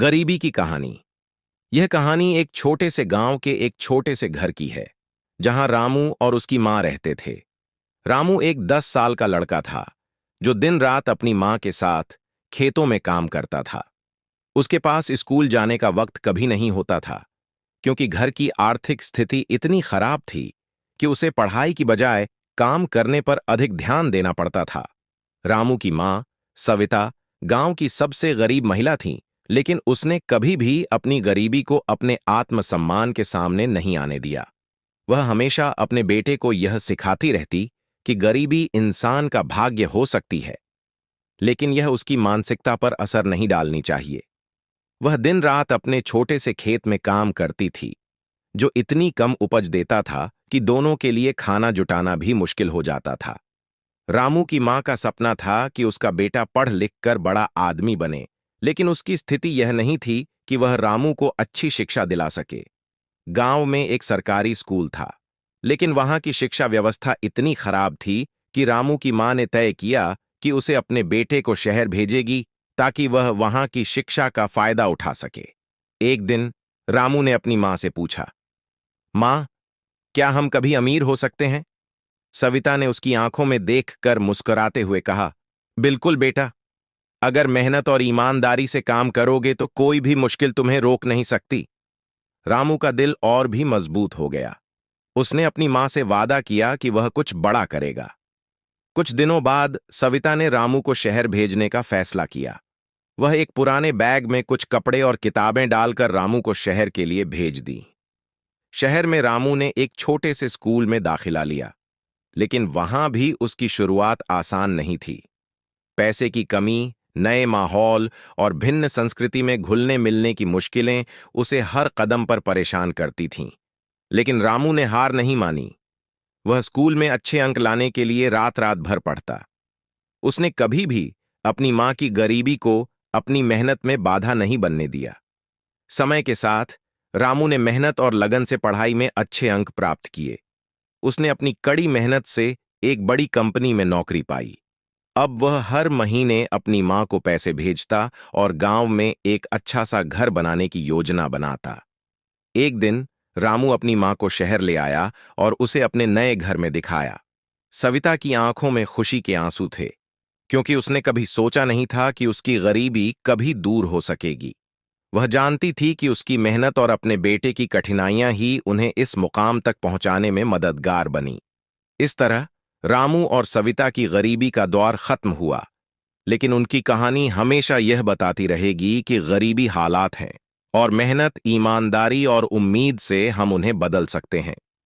गरीबी की कहानी। यह कहानी एक छोटे से गांव के एक छोटे से घर की है, जहां रामू और उसकी मां रहते थे। रामू एक 10 साल का लड़का था, जो दिन रात अपनी मां के साथ खेतों में काम करता था। उसके पास स्कूल जाने का वक्त कभी नहीं होता था, क्योंकि घर की आर्थिक स्थिति इतनी खराब थी कि उसे पढ़ाई की बजाय काम करने पर अधिक ध्यान देना पड़ता था। रामू की मां, सविता, गांव की सबसे गरीब महिला थीं, लेकिन उसने कभी भी अपनी गरीबी को अपने आत्मसम्मान के सामने नहीं आने दिया। वह हमेशा अपने बेटे को यह सिखाती रहती कि गरीबी इंसान का भाग्य हो सकती है, लेकिन यह उसकी मानसिकता पर असर नहीं डालनी चाहिए। वह दिन रात अपने छोटे से खेत में काम करती थी, जो इतनी कम उपज देता था कि दोनों के लिए खाना जुटाना भी मुश्किल हो जाता था। रामू की मां का सपना था कि उसका बेटा पढ़ लिख कर बड़ा आदमी बने, लेकिन उसकी स्थिति यह नहीं थी कि वह रामू को अच्छी शिक्षा दिला सके। गांव में एक सरकारी स्कूल था, लेकिन वहां की शिक्षा व्यवस्था इतनी खराब थी कि रामू की मां ने तय किया कि उसे अपने बेटे को शहर भेजेगी, ताकि वह वहां की शिक्षा का फायदा उठा सके। एक दिन रामू ने अपनी मां से पूछा, मां, क्या हम कभी अमीर हो सकते हैं? सविता ने उसकी आंखों में देखकर मुस्कुराते हुए कहा, बिल्कुल बेटा, अगर मेहनत और ईमानदारी से काम करोगे तो कोई भी मुश्किल तुम्हें रोक नहीं सकती। रामू का दिल और भी मजबूत हो गया। उसने अपनी मां से वादा किया कि वह कुछ बड़ा करेगा। कुछ दिनों बाद सविता ने रामू को शहर भेजने का फैसला किया। वह एक पुराने बैग में कुछ कपड़े और किताबें डालकर रामू को शहर के लिए भेज दी। शहर में रामू ने एक छोटे से स्कूल में दाखिला लिया, लेकिन वहां भी उसकी शुरुआत आसान नहीं थी। पैसे की कमी, नए माहौल और भिन्न संस्कृति में घुलने मिलने की मुश्किलें उसे हर कदम पर परेशान करती थीं। लेकिन रामू ने हार नहीं मानी। वह स्कूल में अच्छे अंक लाने के लिए रात रात भर पढ़ता। उसने कभी भी अपनी मां की गरीबी को अपनी मेहनत में बाधा नहीं बनने दिया। समय के साथ रामू ने मेहनत और लगन से पढ़ाई में अच्छे अंक प्राप्त किए। उसने अपनी कड़ी मेहनत से एक बड़ी कंपनी में नौकरी पाई। अब वह हर महीने अपनी मां को पैसे भेजता और गांव में एक अच्छा सा घर बनाने की योजना बनाता। एक दिन रामू अपनी मां को शहर ले आया और उसे अपने नए घर में दिखाया। सविता की आंखों में खुशी के आंसू थे, क्योंकि उसने कभी सोचा नहीं था कि उसकी गरीबी कभी दूर हो सकेगी। वह जानती थी कि उसकी मेहनत और अपने बेटे की कठिनाइयां ही उन्हें इस मुकाम तक पहुंचाने में मददगार बनी। इस तरह रामू और सविता की गरीबी का दौर खत्म हुआ, लेकिन उनकी कहानी हमेशा यह बताती रहेगी कि गरीबी हालात हैं और मेहनत, ईमानदारी और उम्मीद से हम उन्हें बदल सकते हैं।